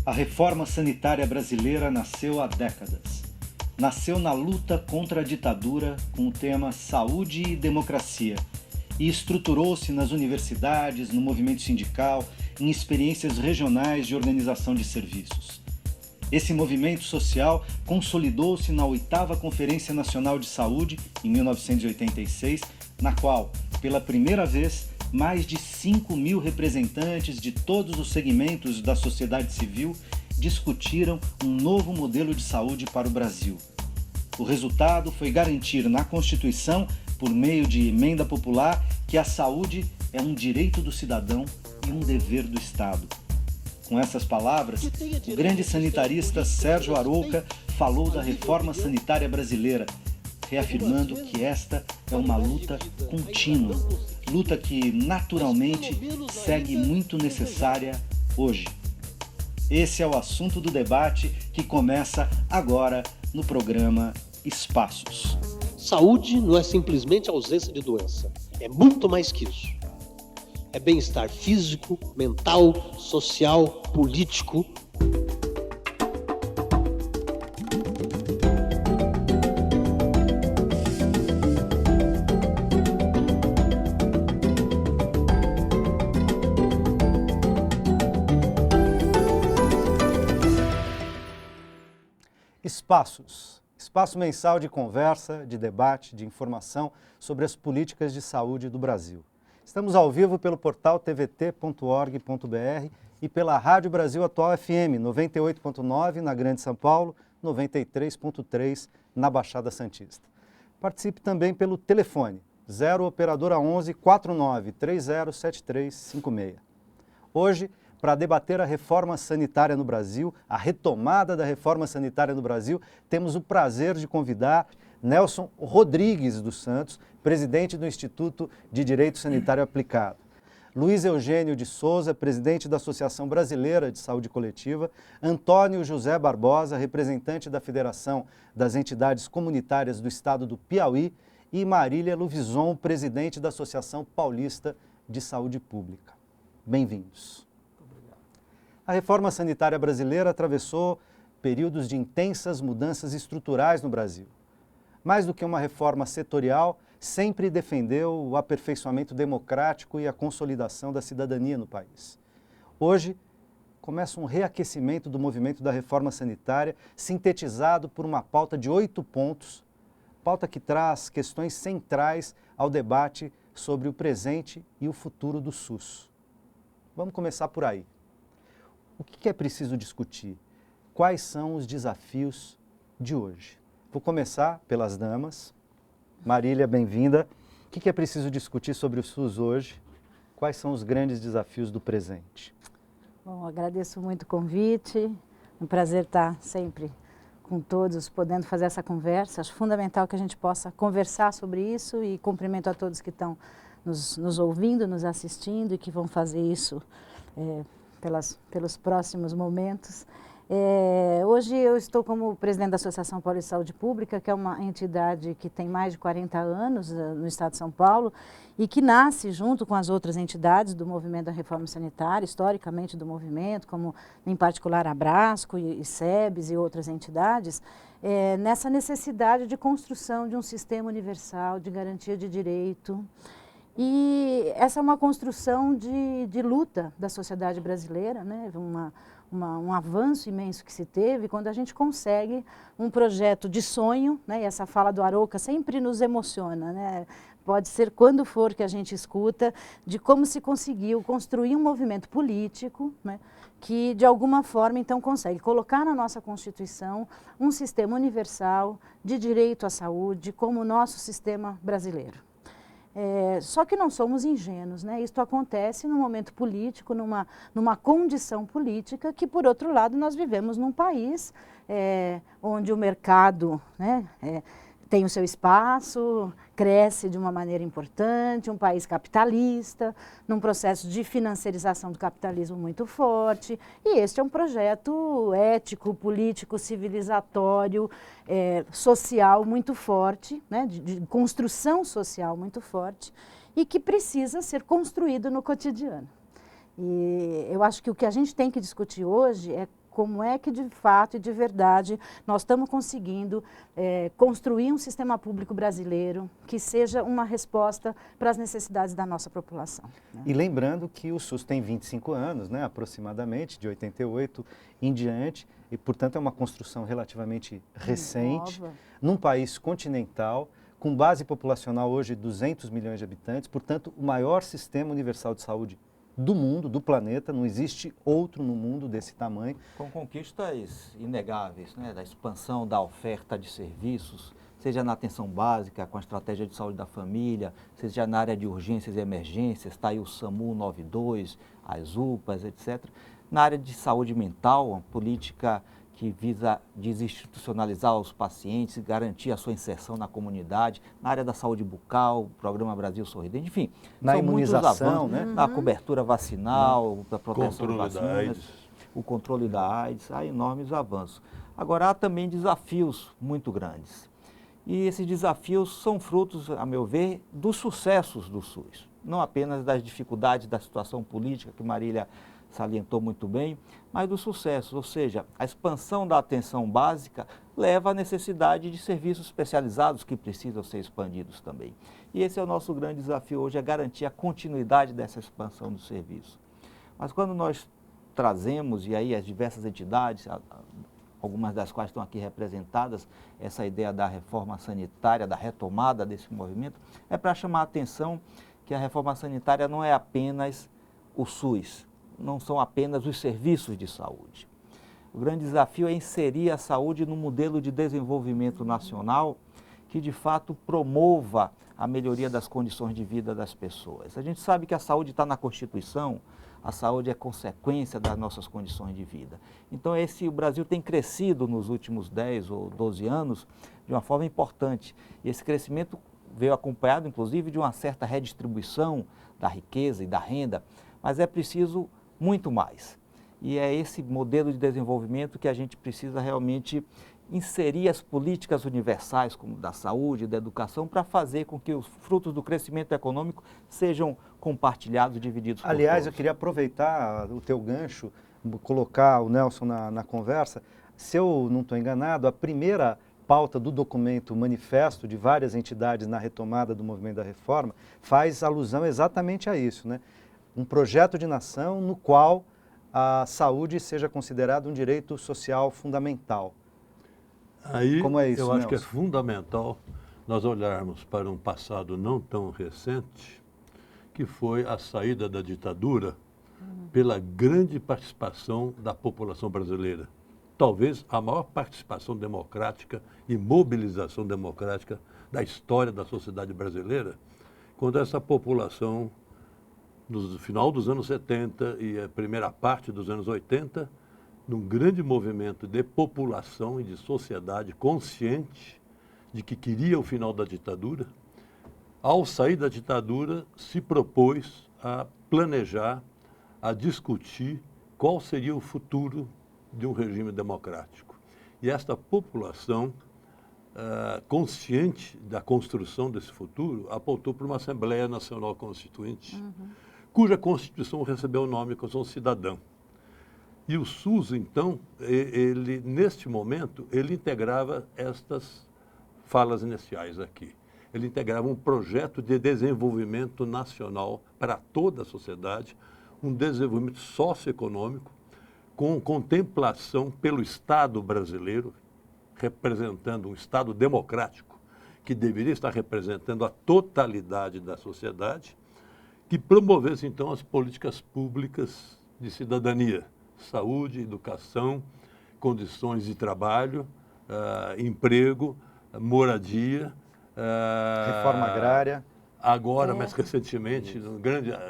A reforma sanitária brasileira nasceu há décadas. Nasceu na luta contra a ditadura com o tema Saúde e Democracia e estruturou-se nas universidades, no movimento sindical, em experiências regionais de organização de serviços. Esse movimento social consolidou-se na 8ª Conferência Nacional de Saúde, em 1986, na qual, pela primeira vez, mais de 5.000 representantes de todos os segmentos da sociedade civil discutiram um novo modelo de saúde para o Brasil. O resultado foi garantir na Constituição, por meio de emenda popular, que a saúde é um direito do cidadão e um dever do Estado. Com essas palavras, o grande sanitarista Sérgio Arouca falou da reforma sanitária brasileira, reafirmando que esta é uma luta contínua, luta que naturalmente segue muito necessária hoje. Esse é o assunto do debate que começa agora no programa Espaços. Saúde não é simplesmente ausência de doença, é muito mais que isso. É bem-estar físico, mental, social, político. Espaços. Espaço mensal de conversa, de debate, de informação sobre as políticas de saúde do Brasil. Estamos ao vivo pelo portal tvt.org.br e pela Rádio Brasil Atual FM 98.9 na Grande São Paulo, 93.3 na Baixada Santista. Participe também pelo telefone 0 operadora 11 49 307356. Hoje, para debater a reforma sanitária no Brasil, a retomada da reforma sanitária no Brasil, temos o prazer de convidar Nelson Rodrigues dos Santos, presidente do Instituto de Direito Sanitário Aplicado. Luiz Eugênio de Souza, presidente da Associação Brasileira de Saúde Coletiva. Antônio José Barbosa, representante da Federação das Entidades Comunitárias do Estado do Piauí. E Marília Luvison, presidente da Associação Paulista de Saúde Pública. Bem-vindos. A reforma sanitária brasileira atravessou períodos de intensas mudanças estruturais no Brasil. Mais do que uma reforma setorial, sempre defendeu o aperfeiçoamento democrático e a consolidação da cidadania no país. Hoje, começa um reaquecimento do movimento da reforma sanitária, sintetizado por uma pauta de 8 pontos, pauta que traz questões centrais ao debate sobre o presente e o futuro do SUS. Vamos começar por aí. O que é preciso discutir? Quais são os desafios de hoje? Vou começar pelas damas. Marília, bem-vinda. O que é preciso discutir sobre o SUS hoje? Quais são os grandes desafios do presente? Bom, agradeço muito o convite. É um prazer estar sempre com todos, podendo fazer essa conversa. Acho fundamental que a gente possa conversar sobre isso e cumprimento a todos que estão nos ouvindo, nos assistindo e que vão fazer isso pelos próximos momentos. Hoje eu estou como presidente da Associação Paulista de Saúde Pública, que é uma entidade que tem mais de 40 anos no estado de São Paulo e que nasce junto com as outras entidades do movimento da reforma sanitária, historicamente do movimento, como em particular a Abrasco e SEBS e outras entidades, nessa necessidade de construção de um sistema universal de garantia de direito. E essa é uma construção de luta da sociedade brasileira, né? Um avanço imenso que se teve quando a gente consegue um projeto de sonho, né? E essa fala do Arouca sempre nos emociona, né? Pode ser quando for que a gente escuta, de como se conseguiu construir um movimento político, né? Que de alguma forma então consegue colocar na nossa Constituição um sistema universal de direito à saúde como o nosso sistema brasileiro. Só que não somos ingênuos, né? Isto acontece num momento político, numa condição política que, por outro lado, nós vivemos num país onde o mercado, né, tem o seu espaço, cresce de uma maneira importante, um país capitalista, num processo de financiarização do capitalismo muito forte, e este é um projeto ético, político, civilizatório, social muito forte, né, de construção social muito forte, e que precisa ser construído no cotidiano. E eu acho que o que a gente tem que discutir hoje é como é que de fato e de verdade nós estamos conseguindo construir um sistema público brasileiro que seja uma resposta para as necessidades da nossa população. Né? E lembrando que o SUS tem 25 anos, né, aproximadamente, de 88 em diante, e portanto é uma construção relativamente recente, num país continental, com base populacional hoje de 200 milhões de habitantes, portanto o maior sistema universal de saúde do mundo, do planeta, não existe outro no mundo desse tamanho. Com conquistas inegáveis, né, da expansão da oferta de serviços, seja na atenção básica, com a estratégia de saúde da família, seja na área de urgências e emergências, está aí o SAMU 92, as UPAs, etc. Na área de saúde mental, uma política que visa desinstitucionalizar os pacientes, garantir a sua inserção na comunidade, na área da saúde bucal, o Programa Brasil Sorridente, enfim. Na são imunização, muitos avanços, na cobertura vacinal, da proteção de vacinas, o controle da AIDS, há enormes avanços. Agora, há também desafios muito grandes. E esses desafios são frutos, a meu ver, dos sucessos do SUS. Não apenas das dificuldades da situação política, que Marília salientou muito bem, mas dos sucessos, ou seja, a expansão da atenção básica leva à necessidade de serviços especializados que precisam ser expandidos também. E esse é o nosso grande desafio hoje, é garantir a continuidade dessa expansão do serviço. Mas quando nós trazemos, e aí as diversas entidades, algumas das quais estão aqui representadas, essa ideia da reforma sanitária, da retomada desse movimento, é para chamar a atenção que a reforma sanitária não é apenas o SUS, não são apenas os serviços de saúde. O grande desafio é inserir a saúde no modelo de desenvolvimento nacional que, de fato, promova a melhoria das condições de vida das pessoas. A gente sabe que a saúde está na Constituição, a saúde é consequência das nossas condições de vida. Então, o Brasil tem crescido nos últimos 10 ou 12 anos de uma forma importante. E esse crescimento veio acompanhado, inclusive, de uma certa redistribuição da riqueza e da renda, mas é preciso muito mais. E é esse modelo de desenvolvimento que a gente precisa realmente inserir as políticas universais, como da saúde, da educação, para fazer com que os frutos do crescimento econômico sejam compartilhados e divididos por Aliás, todos. eu queria aproveitar o teu gancho, colocar o Nelson na conversa. Se eu não estou enganado, a primeira pauta do documento manifesto de várias entidades na retomada do movimento da reforma faz alusão exatamente a isso, né? Um projeto de nação no qual a saúde seja considerada um direito social fundamental. Aí, como é isso, eu acho Nelson? que é fundamental nós olharmos para um passado não tão recente, que foi a saída da ditadura pela grande participação da população brasileira. Talvez a maior participação democrática e mobilização democrática da história da sociedade brasileira, quando essa população, no final dos anos 70 e a primeira parte dos anos 80, num grande movimento de população e de sociedade consciente de que queria o final da ditadura, ao sair da ditadura, se propôs a planejar, a discutir qual seria o futuro de um regime democrático. E esta população, consciente da construção desse futuro, apontou para uma Assembleia Nacional Constituinte, cuja Constituição recebeu o nome Constituição Cidadã. E o SUS, então, ele, neste momento, ele integrava estas falas iniciais aqui. Ele integrava um projeto de desenvolvimento nacional para toda a sociedade, um desenvolvimento socioeconômico, com contemplação pelo Estado brasileiro, representando um Estado democrático, que deveria estar representando a totalidade da sociedade, que promovesse, então, as políticas públicas de cidadania, saúde, educação, condições de trabalho, emprego, moradia. Reforma agrária. Agora, mais recentemente,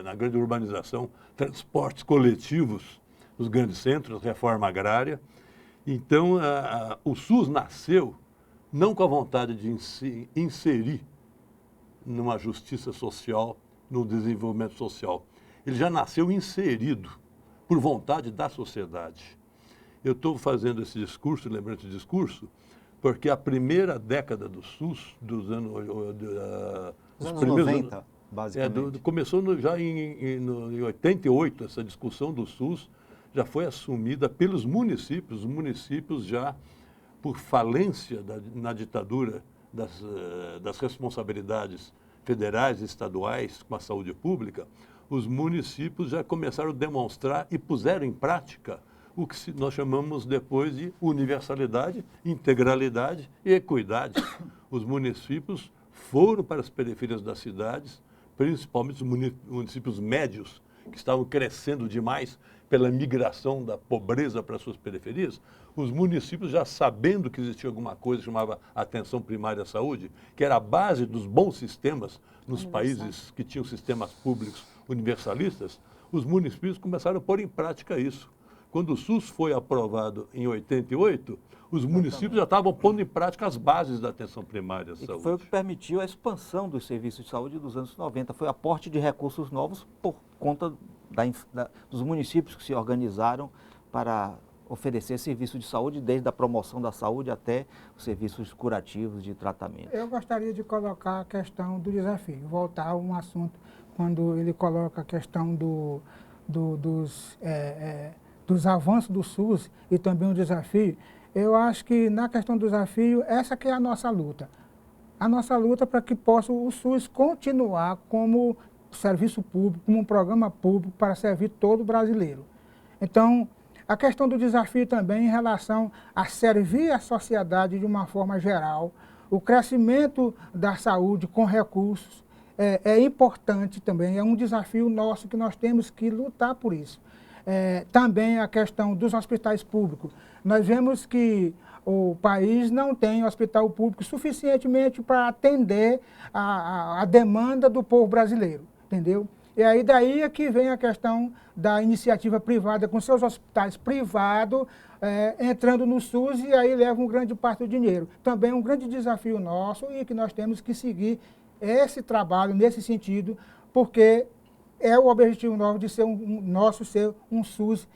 na grande urbanização, transportes coletivos nos grandes centros, reforma agrária. Então, o SUS nasceu não com a vontade de inserir numa justiça social, no desenvolvimento social. Ele já nasceu inserido por vontade da sociedade. Eu estou fazendo esse discurso, lembrando esse discurso, porque a primeira década do SUS, dos anos... Os anos 90, basicamente. Começou já em 88, essa discussão do SUS, já foi assumida pelos municípios, os municípios já, por falência na ditadura das responsabilidades federais e estaduais com a saúde pública, os municípios já começaram a demonstrar e puseram em prática o que nós chamamos depois de universalidade, integralidade e equidade. Os municípios foram para as periferias das cidades, principalmente os municípios médios, que estavam crescendo demais pela migração da pobreza para suas periferias. Os municípios, já sabendo que existia alguma coisa que chamava atenção primária à saúde, que era a base dos bons sistemas nos países que tinham sistemas públicos universalistas, os municípios começaram a pôr em prática isso. Quando o SUS foi aprovado em 88, os municípios já estavam pondo em prática as bases da atenção primária à saúde. Foi o que permitiu a expansão dos serviços de saúde dos anos 90. Foi aporte de recursos novos por conta dos municípios que se organizaram para oferecer serviço de saúde, desde a promoção da saúde até os serviços curativos de tratamento. Eu gostaria de colocar a questão do desafio, voltar a um assunto, quando ele coloca a questão dos avanços do SUS e também o desafio. Eu acho que na questão do desafio, essa que é a nossa luta. A nossa luta para que possa o SUS continuar como serviço público, como um programa público para servir todo brasileiro. Então, a questão do desafio também em relação a servir a sociedade de uma forma geral, o crescimento da saúde com recursos é importante também, é um desafio nosso que nós temos que lutar por isso. Também a questão dos hospitais públicos. Nós vemos que o país não tem hospital público suficientemente para atender a demanda do povo brasileiro, entendeu? E aí daí é que vem a questão da iniciativa privada com seus hospitais privados entrando no SUS e aí leva um grande parte do dinheiro. Também é um grande desafio nosso e que nós temos que seguir esse trabalho nesse sentido, porque é o objetivo nosso de ser um SUS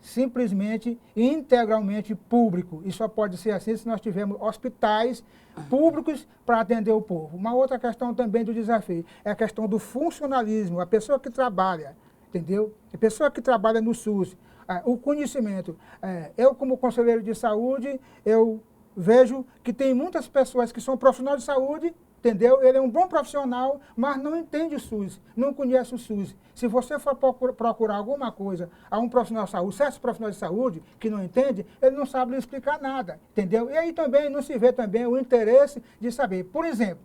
simplesmente e integralmente público. E só pode ser assim se nós tivermos hospitais públicos para atender o povo. Uma outra questão também do desafio é a questão do funcionalismo, a pessoa que trabalha, entendeu? A pessoa que trabalha no SUS, o conhecimento. Eu, como conselheiro de saúde, eu vejo que tem muitas pessoas que são profissionais de saúde, entendeu? Ele é um bom profissional, mas não entende o SUS, não conhece o SUS. Se você for procurar alguma coisa a um profissional de saúde, certos profissionais de saúde que não entende, ele não sabe lhe explicar nada, entendeu? E aí também não se vê também o interesse de saber. Por exemplo,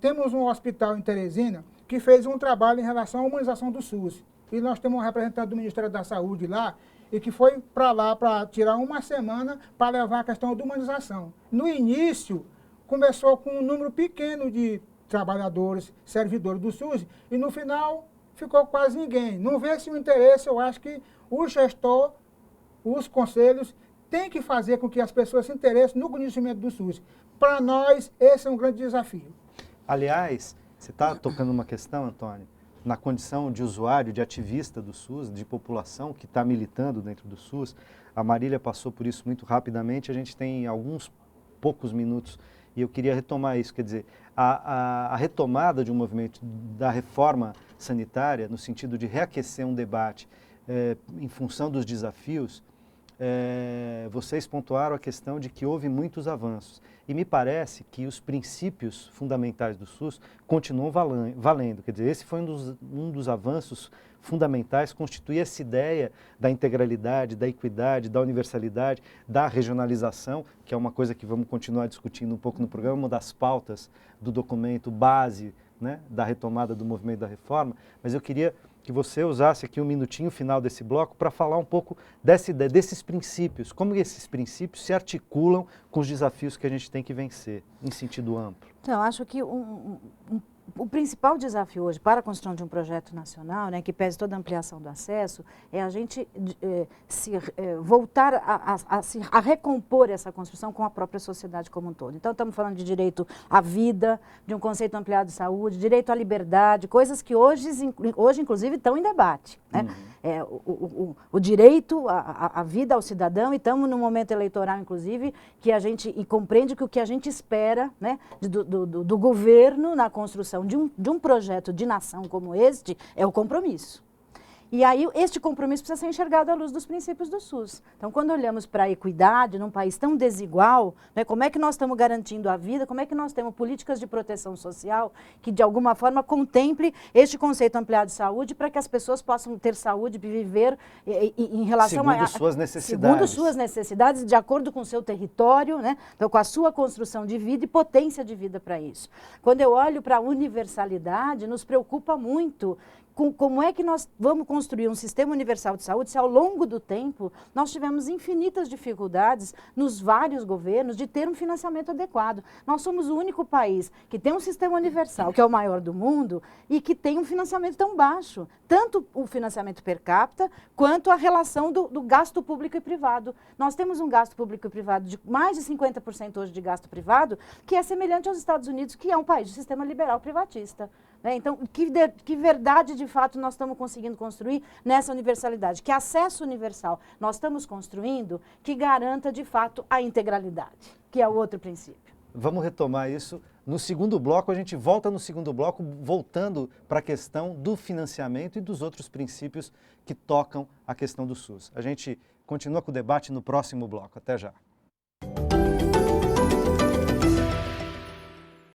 temos um hospital em Teresina que fez um trabalho em relação à humanização do SUS. E nós temos um representante do Ministério da Saúde lá, e que foi para lá para tirar uma semana para levar a questão da humanização. No início, começou com um número pequeno de trabalhadores, servidores do SUS, e no final ficou quase ninguém. Não vê esse interesse, eu acho que o gestor, os conselhos, têm que fazer com que as pessoas se interessem no conhecimento do SUS. Para nós, esse é um grande desafio. Aliás, você está tocando uma questão, Antônio, na condição de usuário, de ativista do SUS, de população que está militando dentro do SUS. A Marília passou por isso muito rapidamente, a gente tem alguns poucos minutos e eu queria retomar isso, quer dizer, a retomada de um movimento da reforma sanitária, no sentido de reaquecer um debate em função dos desafios, vocês pontuaram a questão de que houve muitos avanços. E me parece que os princípios fundamentais do SUS continuam valendo. Quer dizer, esse foi um dos avanços fundamentais, constitui essa ideia da integralidade, da equidade, da universalidade, da regionalização, que é uma coisa que vamos continuar discutindo um pouco no programa, uma das pautas do documento base, né, da retomada do movimento da reforma. Mas eu queria que você usasse aqui um minutinho final desse bloco para falar um pouco dessa ideia, desses princípios, como esses princípios se articulam com os desafios que a gente tem que vencer, em sentido amplo. Então, acho que o principal desafio hoje para a construção de um projeto nacional, né, que pese toda a ampliação do acesso, é a gente voltar a recompor essa construção com a própria sociedade como um todo. Então, estamos falando de direito à vida, de um conceito ampliado de saúde, direito à liberdade, coisas que hoje inclusive, estão em debate. Né? O direito à vida ao cidadão, e estamos no momento eleitoral, inclusive, que a gente compreende que o que a gente espera, né, do governo na construção de um projeto de nação como este é o compromisso. E aí, este compromisso precisa ser enxergado à luz dos princípios do SUS. Então, quando olhamos para a equidade num país tão desigual, né, como é que nós estamos garantindo a vida, como é que nós temos políticas de proteção social que, de alguma forma, contemple este conceito ampliado de saúde para que as pessoas possam ter saúde e viver em relação segundo suas necessidades. Segundo suas necessidades, de acordo com o seu território, né, então, com a sua construção de vida e potência de vida para isso. Quando eu olho para a universalidade, nos preocupa muito como é que nós vamos construir um sistema universal de saúde se ao longo do tempo nós tivemos infinitas dificuldades nos vários governos de ter um financiamento adequado. Nós somos o único país que tem um sistema universal, que é o maior do mundo, e que tem um financiamento tão baixo, tanto o financiamento per capita, quanto a relação do gasto público e privado. Nós temos um gasto público e privado de mais de 50% hoje de gasto privado, que é semelhante aos Estados Unidos, que é um país de sistema liberal privatista. Então, que verdade de fato nós estamos conseguindo construir nessa universalidade? Que acesso universal nós estamos construindo que garanta de fato a integralidade, que é o outro princípio. Vamos retomar isso no segundo bloco. A gente volta no segundo bloco, voltando para a questão do financiamento e dos outros princípios que tocam a questão do SUS. A gente continua com o debate no próximo bloco. Até já.